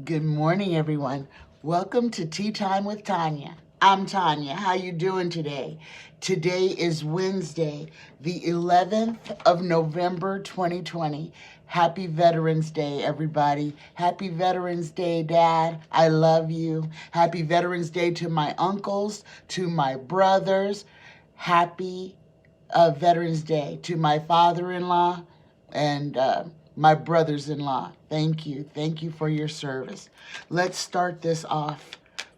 Good morning, everyone. Welcome to Tea Time with Tanya. I'm Tanya. How you doing today? Today is Wednesday, the 11th of November, 2020. Happy Veterans Day, everybody. Happy Veterans Day, Dad. I love you. Happy Veterans Day to my uncles, to my brothers. Happy Veterans Day to my father-in-law and my brothers-in-law. Thank you. Thank you for your service. Let's start this off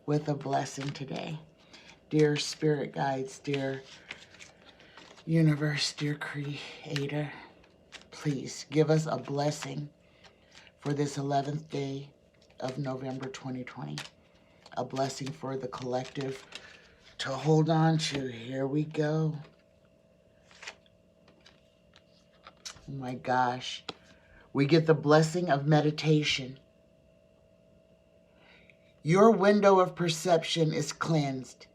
with a blessing today. Dear spirit guides, dear universe, dear creator, please give us a blessing for this 11th day of November 2020. A blessing for the collective to hold on to. Here we go. Oh my gosh. We get the blessing of meditation. Your window of perception is cleansed,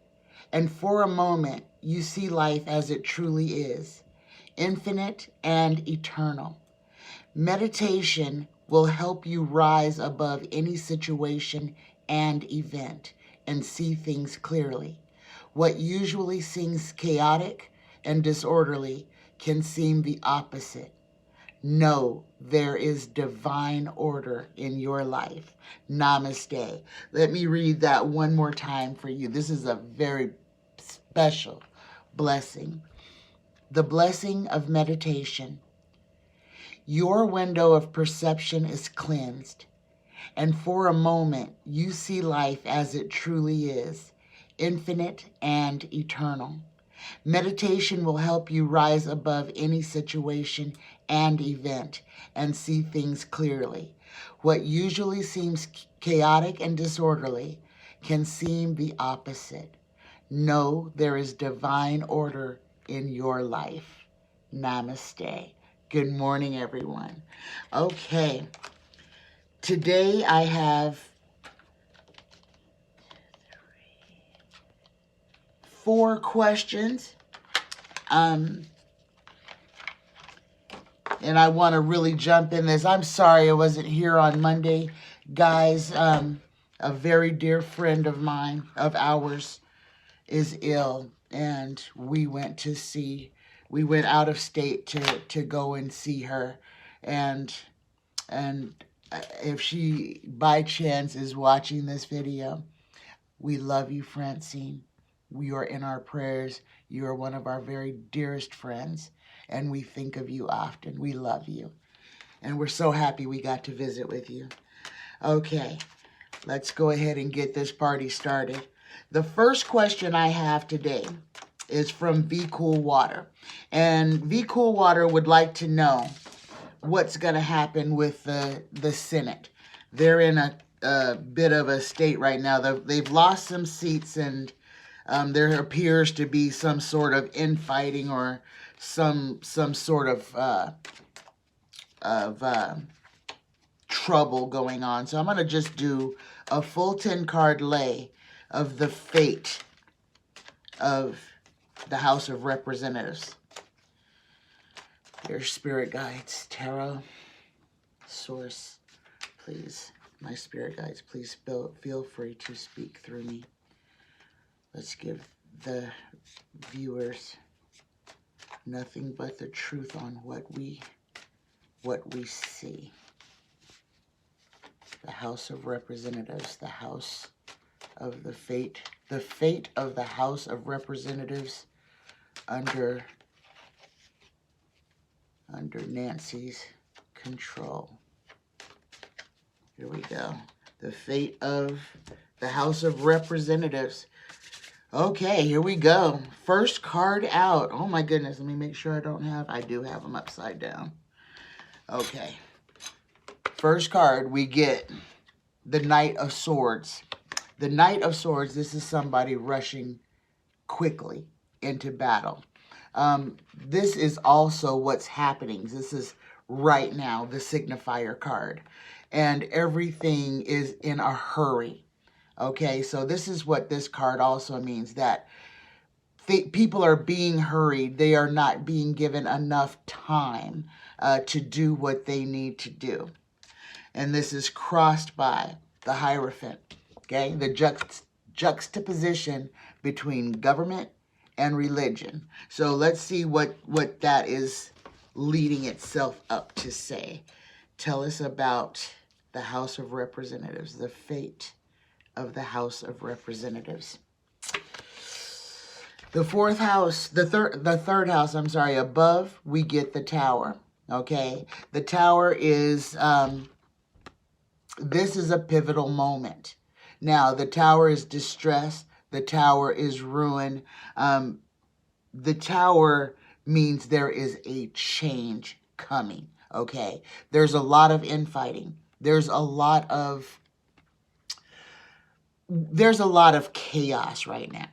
and for a moment you see life as it truly is, infinite and eternal. Meditation will help you rise above any situation and event and see things clearly. What usually seems chaotic and disorderly can seem the opposite. Know there is divine order in your life. Namaste. Let me read that one more time for you. This is a very special blessing. The blessing of meditation. Your window of perception is cleansed, and for a moment you see life as it truly is, infinite and eternal. Meditation will help you rise above any situation and event and see things clearly. What usually seems chaotic and disorderly can seem the opposite. Know there is divine order in your life. Namaste. Good morning, everyone. Okay, today I have 4 questions. And I want to really jump in this. I'm sorry I wasn't here on Monday. Guys, a very dear friend of mine, of ours, is ill. And we went out of state to go and see her. And if she, by chance, is watching this video, we love you, Francine. You are in our prayers. You are one of our very dearest friends, and we think of you often. We love you, and we're so happy we got to visit with you. Okay, let's go ahead and get this party started. The first question I have today is from VCOOLWATER, and VCOOLWATER would like to know what's going to happen with the Senate. They're in a bit of a state right now. They've lost some seats, and there appears to be some sort of infighting or some sort of trouble going on. So I'm going to just do a full 10 card lay of the fate of the House of Representatives. Dear spirit guides, tarot, source, please, my spirit guides, please feel free to speak through me. Let's give the viewers nothing but the truth on what we see. The House of Representatives, the House of the fate of the House of Representatives under Nancy's control. Here we go. The fate of the House of Representatives. Okay, here we go. First card out. Oh my goodness, let me make sure I do have them upside down. Okay. First card, we get the Knight of Swords. The Knight of Swords, this is somebody rushing quickly into battle. This is also what's happening. This is right now the signifier card. And everything is in a hurry. Okay, so this is what this card also means, that people are being hurried. They are not being given enough time to do what they need to do. And this is crossed by the Hierophant, okay? The juxtaposition between government and religion. So let's see what that is leading itself up to say. Tell us about the House of Representatives, the fate of the House of Representatives. The fourth house, the third house, I'm sorry, above, we get the Tower, okay? The Tower is, this is a pivotal moment. Now, the Tower is distress. The Tower is ruin. The Tower means there is a change coming, okay? There's a lot of infighting. There's a lot of chaos right now.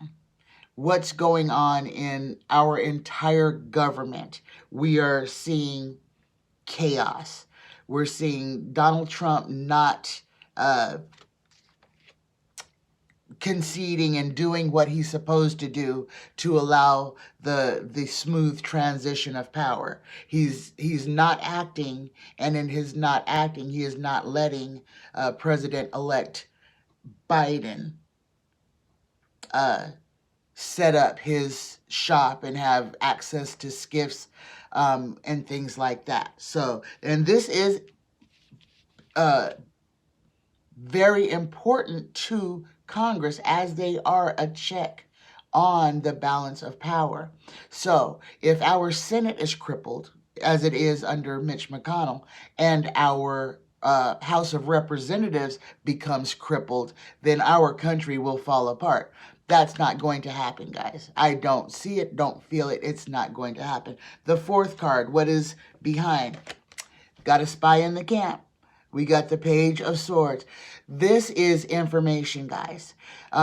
What's going on in our entire government? We are seeing chaos. We're seeing Donald Trump not conceding and doing what he's supposed to do to allow the smooth transition of power. He's not acting, and in his not acting, he is not letting President-elect Biden set up his shop and have access to SCIFs and things like that. So, and this is very important to Congress, as they are a check on the balance of power. So if our Senate is crippled, as it is under Mitch McConnell, and our House of Representatives becomes crippled, then our country will fall apart. That's not going to happen, guys. I don't see it, don't feel it. It's not going to happen. The fourth card, what is behind? Got a spy in the camp. We got the Page of Swords. This is information, guys.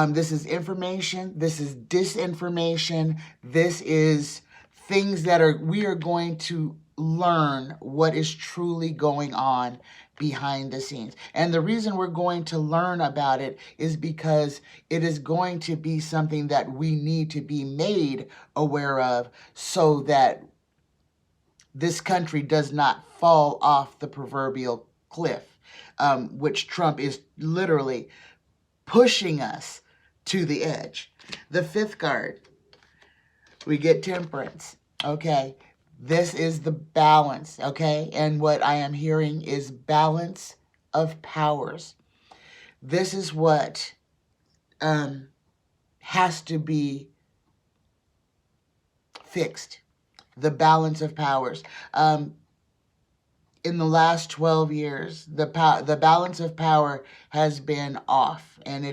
This is information. This is disinformation. This is things that we are going to learn what is truly going on behind the scenes. And the reason we're going to learn about it is because it is going to be something that we need to be made aware of, so that this country does not fall off the proverbial cliff, which Trump is literally pushing us to the edge. The fifth card, we get Temperance, okay? This is the balance, okay? And what I am hearing is balance of powers. This is what has to be fixed. The balance of powers. In the last 12 years, the balance of power has been off, and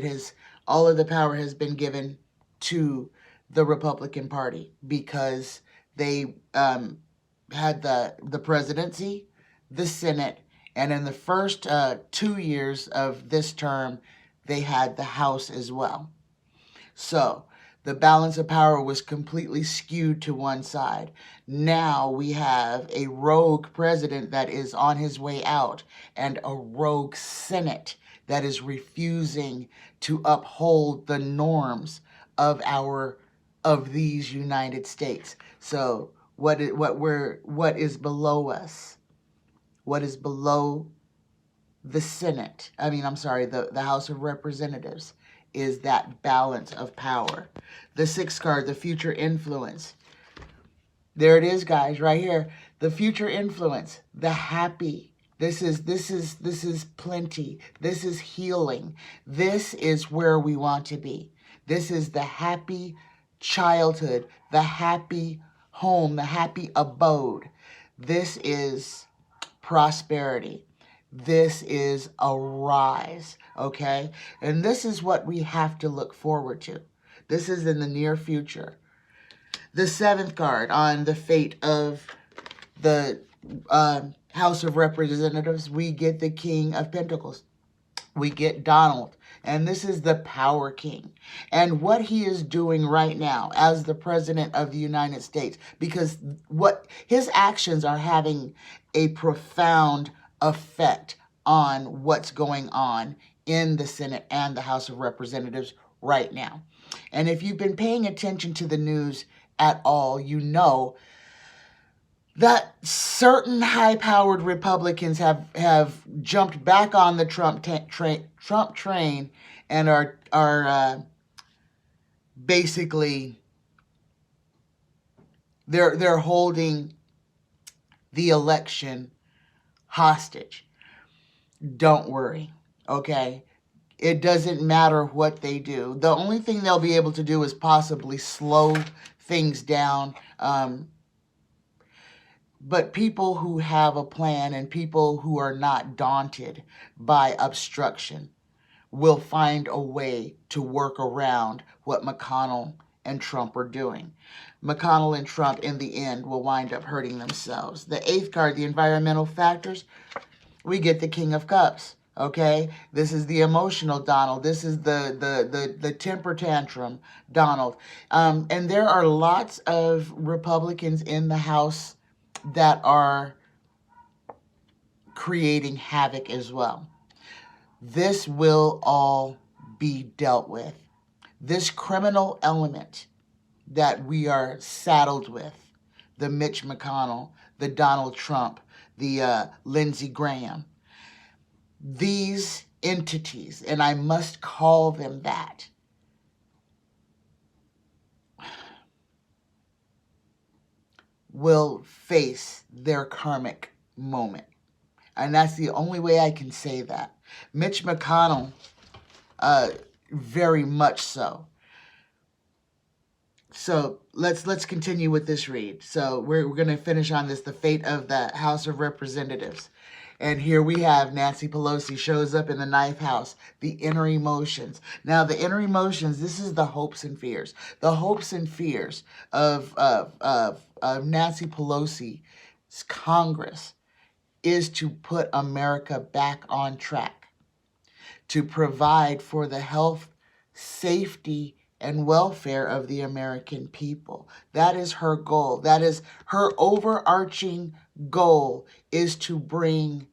all of the power has been given to the Republican Party, because they had the presidency, the Senate, and in the first 2 years of this term, they had the House as well. So the balance of power was completely skewed to one side. Now we have a rogue president that is on his way out, and a rogue Senate that is refusing to uphold the norms of these United States. So what is below us? What is below the Senate? The House of Representatives, is that balance of power. The sixth card, the future influence. There it is, guys, right here. The future influence, the happy. This is plenty. This is healing. This is where we want to be. This is the happy childhood, the happy home, the happy abode. This is prosperity. This is a rise, okay? And this is what we have to look forward to. This is in the near future. The seventh card on the fate of the House of Representatives, we get the King of Pentacles. We get Donald. And this is the Power King. And what he is doing right now as the President of the United States, because what his actions are having a profound effect on what's going on in the Senate and the House of Representatives right now. And if you've been paying attention to the news at all, you know that certain high-powered Republicans have jumped back on the Trump train and are basically they're holding the election hostage. Don't worry, okay? It doesn't matter what they do. The only thing they'll be able to do is possibly slow things down. But people who have a plan and people who are not daunted by obstruction will find a way to work around what McConnell and Trump are doing. McConnell and Trump, in the end, will wind up hurting themselves. The eighth card, the environmental factors, we get the King of Cups. Okay, this is the emotional Donald. This is the temper tantrum Donald. And there are lots of Republicans in the House that are creating havoc as well. This will all be dealt with. This criminal element that we are saddled with, the Mitch McConnell, the Donald Trump, the Lindsey Graham, these entities, and I must call them that, will face their karmic moment. And that's the only way I can say that. Mitch McConnell, very much so. So let's continue with this read. So we're going to finish on this, the fate of the House of Representatives. And here we have Nancy Pelosi shows up in the ninth house, the inner emotions. Now, the inner emotions, this is the hopes and fears. The hopes and fears of Nancy Pelosi's Congress is to put America back on track, to provide for the health, safety, and welfare of the American people. That is her goal. That is her overarching goal, is to bring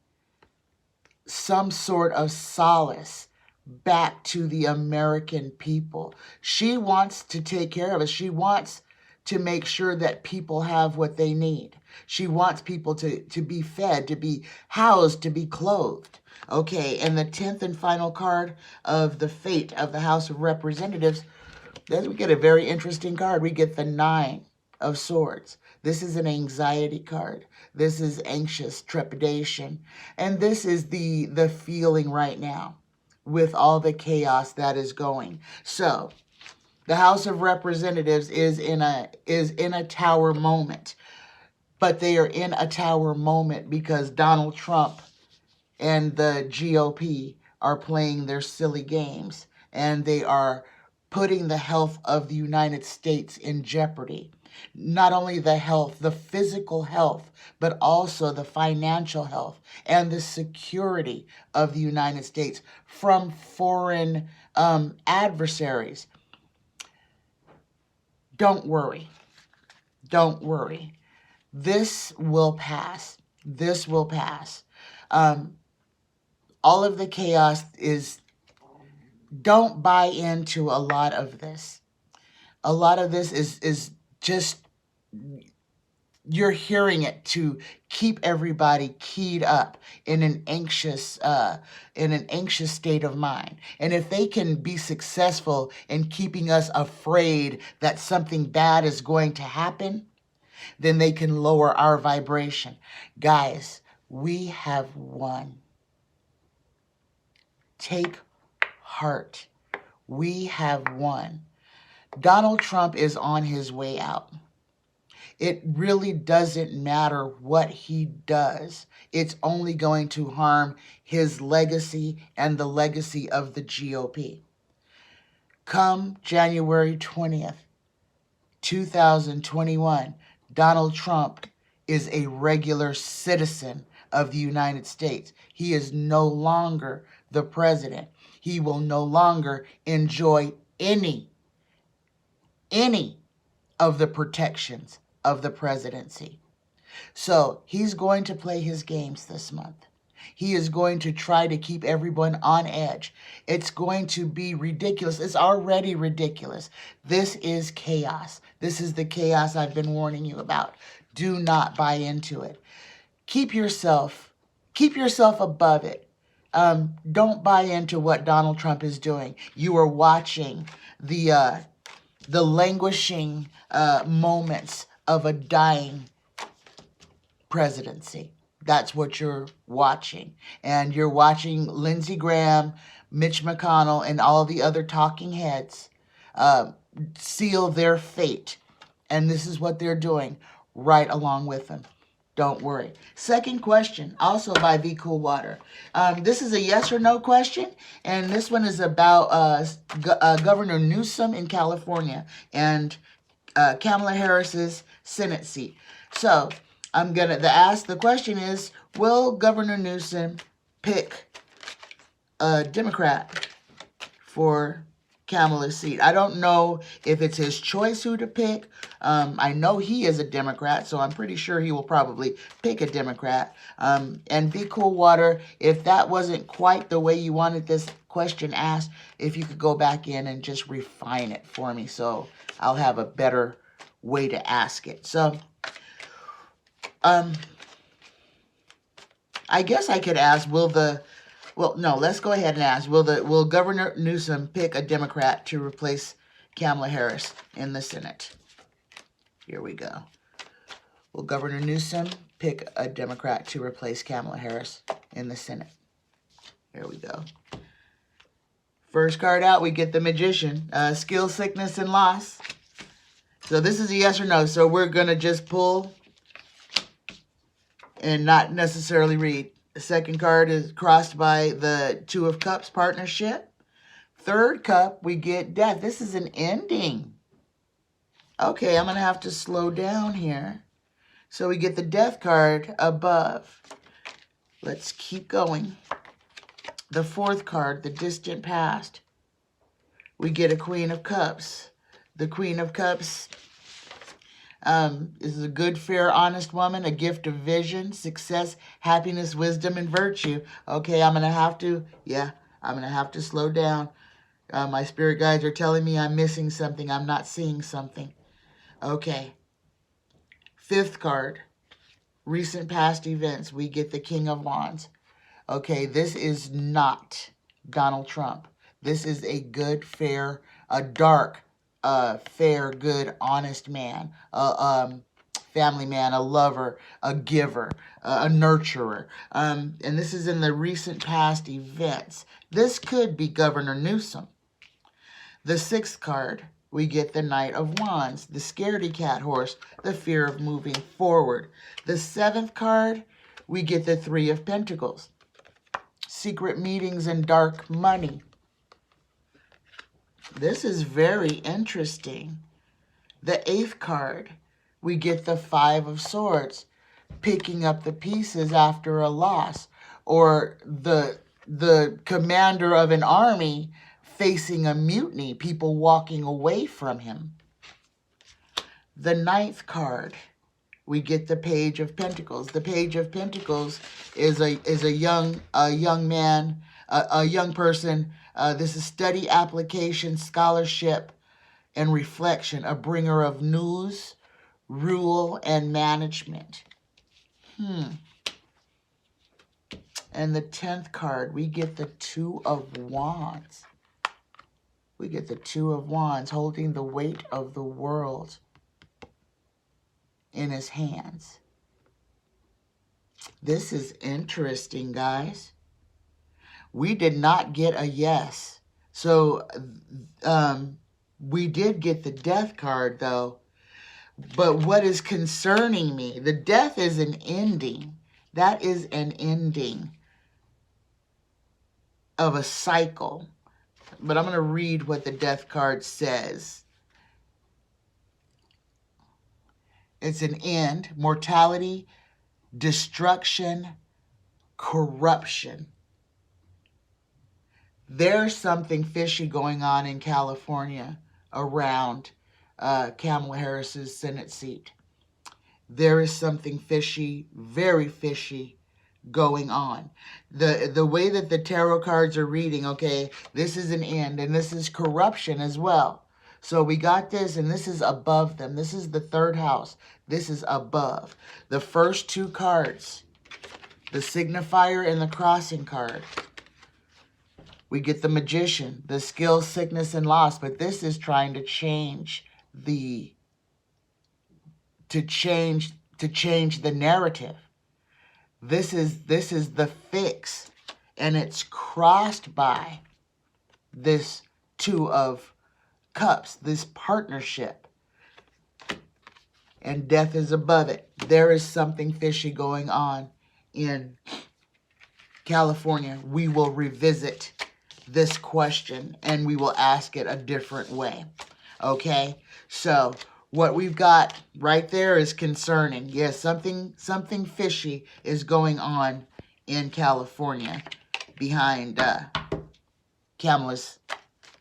some sort of solace back to the American people. She wants to take care of us. She wants to make sure that people have what they need. She wants people to be fed, to be housed, to be clothed. Okay, and the 10th and final card of the fate of the House of Representatives, then we get a very interesting card. We get the 9 of Swords. This is an anxiety card. This is anxious trepidation. And this is the feeling right now with all the chaos that is going. So the House of Representatives is in a tower moment. But they are in a tower moment because Donald Trump and the GOP are playing their silly games. And they are putting the health of the United States in jeopardy. Not only the health, the physical health, but also the financial health and the security of the United States from foreign adversaries. Don't worry. Don't worry. This will pass. This will pass. All of the chaos is, don't buy into a lot of this. A lot of this is just, you're hearing it to keep everybody keyed up in an anxious state of mind. And if they can be successful in keeping us afraid that something bad is going to happen, then they can lower our vibration. Guys, we have won. Take heart. We have won. Donald Trump is on his way out. It really doesn't matter what he does. It's only going to harm his legacy and the legacy of the GOP. Come January 20th, 2021, Donald Trump is a regular citizen of the United States. He is no longer the president. He will no longer enjoy any of the protections of the presidency. So he's going to play his games this month. He is going to try to keep everyone on edge. It's going to be ridiculous. It's already ridiculous. This is chaos. This is the chaos I've been warning you about. Do not buy into it. Keep yourself above it. Don't buy into what Donald Trump is doing. You are watching the languishing moments of a dying presidency. That's what you're watching. And you're watching Lindsey Graham, Mitch McConnell, and all the other talking heads seal their fate. And this is what they're doing right along with them. Don't worry. Second question, also by VCOOLWATER. This is a yes or no question, and this one is about Governor Newsom in California and Kamala Harris's Senate seat. So the question is, will Governor Newsom pick a Democrat for Kamala's seat? I don't know if it's his choice who to pick. I know he is a Democrat, so I'm pretty sure he will probably pick a Democrat. And VCOOLWATER, if that wasn't quite the way you wanted this question asked, if you could go back in and just refine it for me so I'll have a better way to ask it. So, I guess I could ask, let's go ahead and ask, will Governor Newsom pick a Democrat to replace Kamala Harris in the Senate? Here we go. Will Governor Newsom pick a Democrat to replace Kamala Harris in the Senate? Here we go. First card out, we get the Magician. Skill, sickness, and loss. So this is a yes or no. So we're going to just pull and not necessarily read. The second card is crossed by the Two of Cups partnership. Third cup, we get death. This is an ending. Okay, I'm going to have to slow down here. So we get the death card above. Let's keep going. The fourth card, the distant past. We get a Queen of Cups. The Queen of Cups is a good, fair, honest woman, a gift of vision, success, happiness, wisdom, and virtue. Okay, I'm going to have to slow down. My spirit guides are telling me I'm missing something. I'm not seeing something. Okay. Fifth card, recent past events. We get the King of Wands. Okay, this is not Donald Trump. This is a good, fair, a dark, fair, good, honest man, family man, a lover, a giver, a nurturer. And this is in the recent past events. This could be Governor Newsom. The sixth card, we get the Knight of Wands, the scaredy cat horse, the fear of moving forward. The seventh card, we get the Three of Pentacles, secret meetings and dark money. This is very interesting. The eighth card, we get the Five of Swords, picking up the pieces after a loss, or the commander of an army facing a mutiny, people walking away from him. The ninth card, we get the Page of Pentacles. The Page of Pentacles is a young man, a young person. This is study, application, scholarship, and reflection, a bringer of news, rule, and management. And the 10th card, we get the Two of Wands. We get the Two of Wands holding the weight of the world in his hands. This is interesting, guys. We did not get a yes. So we did get the Death card, though. But what is concerning me, the Death is an ending. That is an ending of a cycle. But I'm going to read what the Death card says. It's an end, mortality, destruction, corruption. There's something fishy going on in California around Kamala Harris's Senate seat. There is something fishy, very fishy, going on. The way that the tarot cards are reading, okay, this is an end, and this is corruption as well. So we got this, and this is above them. This is the third house. This is above. The first two cards, the signifier and the crossing card. We get the Magician, the skill, sickness, and loss. But this is trying to change the narrative. This is the fix, and it's crossed by this Two of Cups, this partnership, and Death is above it. There is something fishy going on in California. We will revisit this question and we will ask it a different way. Okay, so what we've got right there is concerning. Yes, something fishy is going on in California behind Kamala's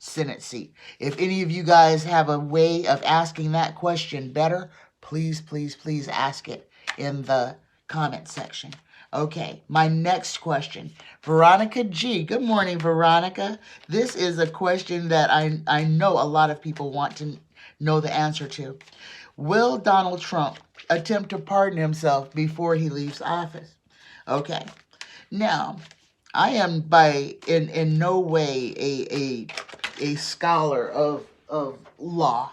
Senate seat. If any of you guys have a way of asking that question better, please, please, please ask it in the comment section. Okay, my next question. Veronica G. Good morning, Veronica. This is a question that I know a lot of people want to know the answer to. Will Donald Trump attempt to pardon himself before he leaves office? Okay, now, I am in no way a scholar of law.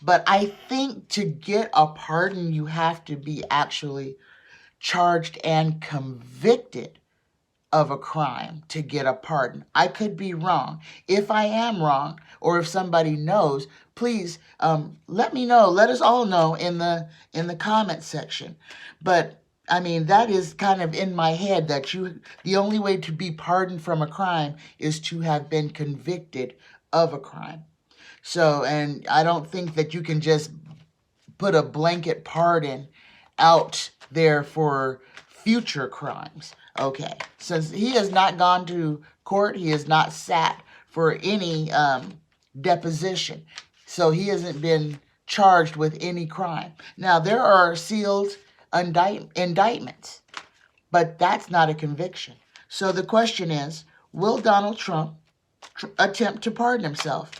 But I think to get a pardon, you have to be actually charged and convicted of a crime to get a pardon. I could be wrong. If I am wrong, or if somebody knows, please let me know. Let us all know in the comment section. But I mean, that is kind of in my head that the only way to be pardoned from a crime is to have been convicted of a crime. So, and I don't think that you can just put a blanket pardon out there for future crimes. Okay, since he has not gone to court, he has not sat for any deposition. So he hasn't been charged with any crime. Now, there are sealed indictments, but that's not a conviction. So the question is, will Donald Trump attempt to pardon himself?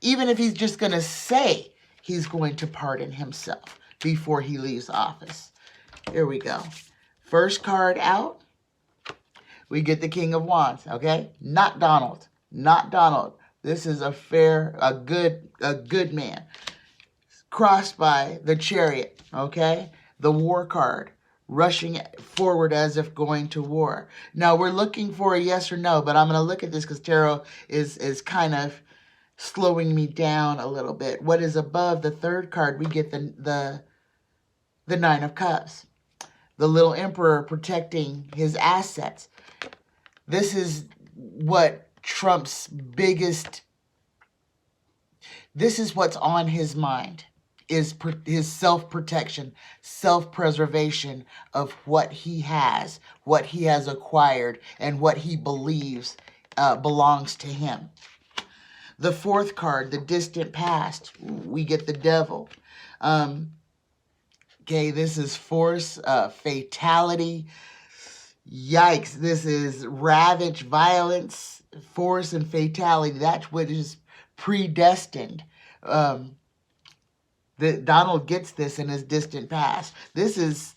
Even if he's just going to say he's going to pardon himself before he leaves office. Here we go. First card out, we get the King of Wands, okay? Not Donald. Not Donald. This is a good man. Crossed by the Chariot, okay? The War card, rushing forward as if going to war. Now, we're looking for a yes or no, but I'm going to look at this because tarot is kind of slowing me down a little bit. What is above the third card? We get the Nine of Cups. The little emperor protecting his assets. This is what Trump's biggest, this is what's on his mind, is his self-protection, self-preservation of what he has acquired, and what he believes belongs to him. The fourth card, the distant past, we get the Devil. Okay, this is force, fatality. Yikes, this is ravage, violence, force, and fatality. That's what is predestined. Donald gets this in his distant past. This is,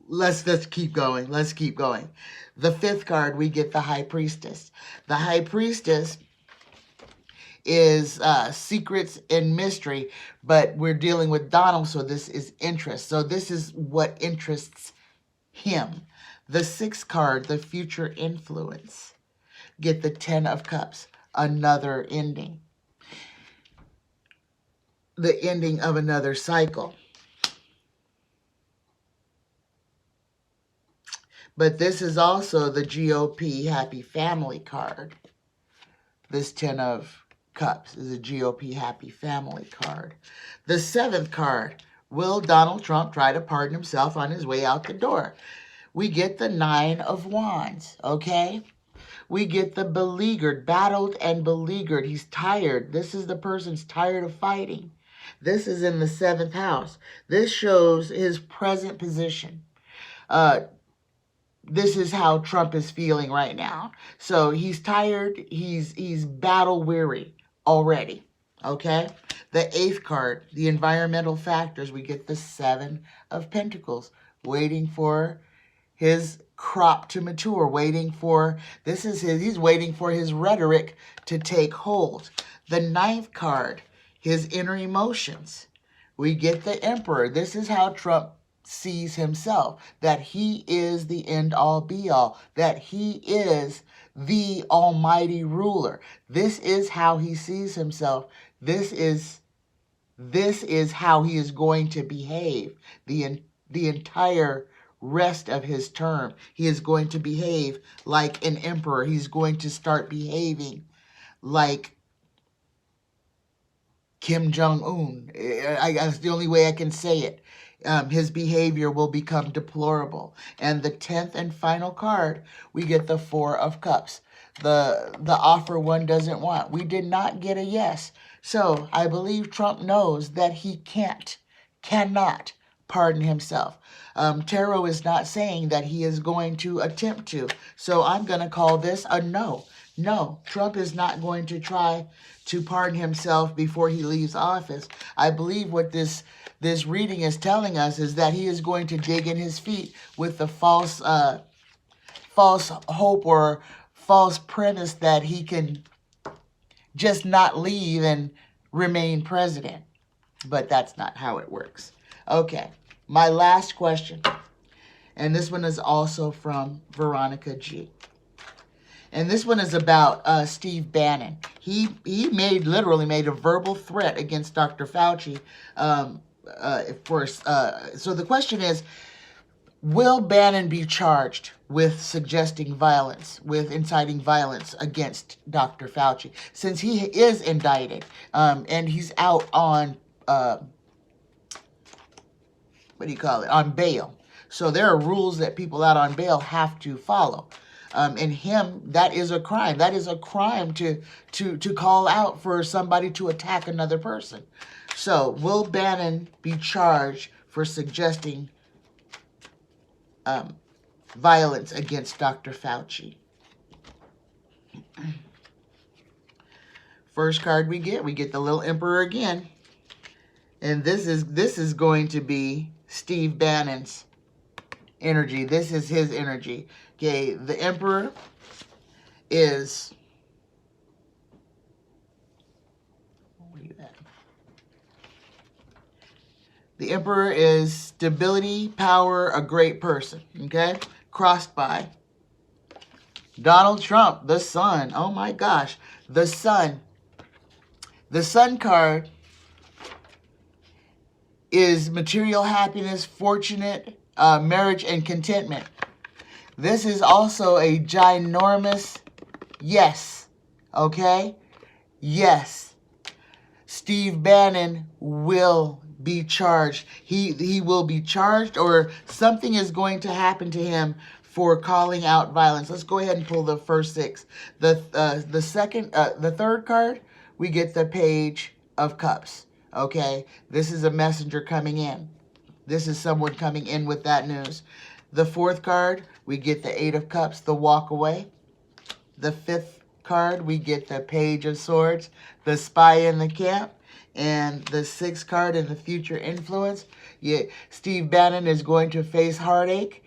let's keep going. Let's keep going. The fifth card, we get the High Priestess. The High Priestess is secrets and mystery, but we're dealing with Donald, so this is interest. So this is what interests him. The sixth card, the future influence. Get the Ten of Cups, another ending. The ending of another cycle. But this is also the GOP Happy Family card. This Ten of Cups is a GOP Happy Family card. The seventh card, will Donald Trump try to pardon himself on his way out the door? We get the Nine of Wands, okay? We get the beleaguered, battled and beleaguered. He's tired. This is the person's tired of fighting. This is in the seventh house. This shows his present position. this is how Trump is feeling right now. So he's tired. He's battle weary already. Okay. The 8th card, the environmental factors. We get the 7 of Pentacles, waiting for his crop to mature, waiting for, he's waiting for his rhetoric to take hold. The 9th card, his inner emotions. We get the Emperor. This is how Trump sees himself, that he is the end all be all, that he is the almighty ruler. This is how he sees himself. This is how he is going to behave the entire rest of his term. He is going to behave like an emperor. He's going to start behaving like Kim Jong-un. That's the only way I can say it. His behavior will become deplorable. And the 10th and final card, we get the 4 of Cups. The offer one doesn't want. We did not get a yes. So I believe Trump knows that he cannot pardon himself. Tarot is not saying that he is going to attempt to. So I'm going to call this a no. No, Trump is not going to try to pardon himself before he leaves office. I believe what this reading is telling us is that he is going to dig in his feet with the false hope or false premise that he can just not leave and remain president. But that's not how it works. Okay, my last question. And this one is also from Veronica G. And this one is about Steve Bannon. He literally made a verbal threat against Dr. Fauci. So the question is, will Bannon be charged with suggesting violence, with inciting violence against Dr. Fauci? Since he is indicted and he's out on, on bail. So there are rules that people out on bail have to follow. And that is a crime. That is a crime to call out for somebody to attack another person. So will Bannon be charged for suggesting violence against Dr. Fauci? First card we get the little Emperor again. And this is going to be Steve Bannon's energy. This is his energy. Okay, the Emperor is, where are you at? The Emperor is stability, power, a great person. Okay, crossed by Donald Trump, the Sun. Oh my gosh, the Sun. The Sun card is material happiness, fortunate, marriage, and contentment. This is also a ginormous yes, okay? Yes. Steve Bannon will be charged. He will be charged, or something is going to happen to him for calling out violence. Let's go ahead and pull the first 6. The third card, we get the Page of Cups, okay? This is a messenger coming in. This is someone coming in with that news. The 4th card, we get the 8 of Cups, the walk away. The 5th card, we get the Page of Swords, the spy in the camp. And the 6th card in the future influence. Yeah, Steve Bannon is going to face heartache,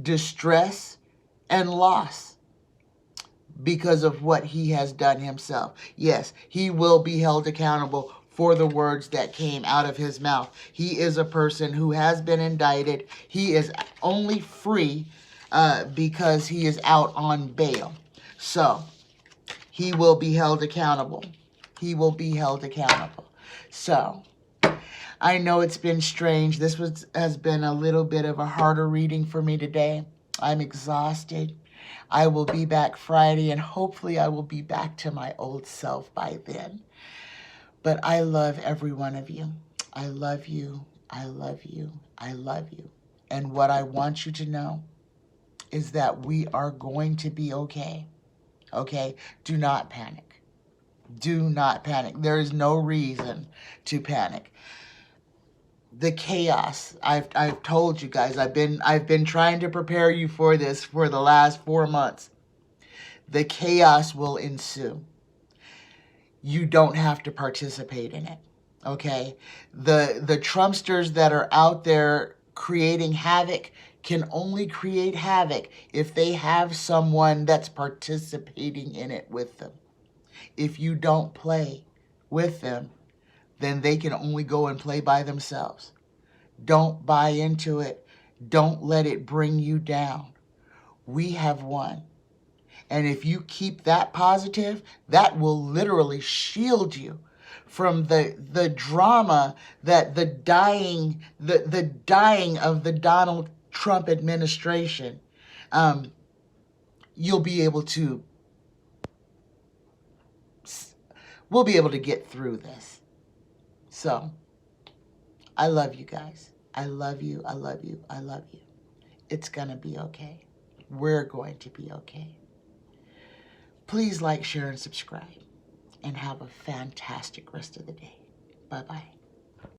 distress, and loss because of what he has done himself. Yes, he will be held accountable for the words that came out of his mouth. He is a person who has been indicted. He is only free because he is out on bail. So he will be held accountable. He will be held accountable. So I know it's been strange. This has been a little bit of a harder reading for me today. I'm exhausted. I will be back Friday, and hopefully I will be back to my old self by then. But I love every one of you. I love you. I love you. I love you. And what I want you to know is that we are going to be okay. Okay? Do not panic. Do not panic. There is no reason to panic. the chaos. I've told you guys, I've been trying to prepare you for this for the last 4 months. The chaos will ensue. You don't have to participate in it. Okay? The Trumpsters that are out there creating havoc can only create havoc if they have someone that's participating in it with them. If you don't play with them, then they can only go and play by themselves. Don't buy into it. Don't let it bring you down. We have won. And if you keep that positive, that will literally shield you from the drama that the dying of the Donald Trump administration. You'll be able to, we'll be able to get through this. So, I love you guys. I love you. I love you. I love you. It's going to be okay. We're going to be okay. Please like, share, and subscribe. And have a fantastic rest of the day. Bye-bye.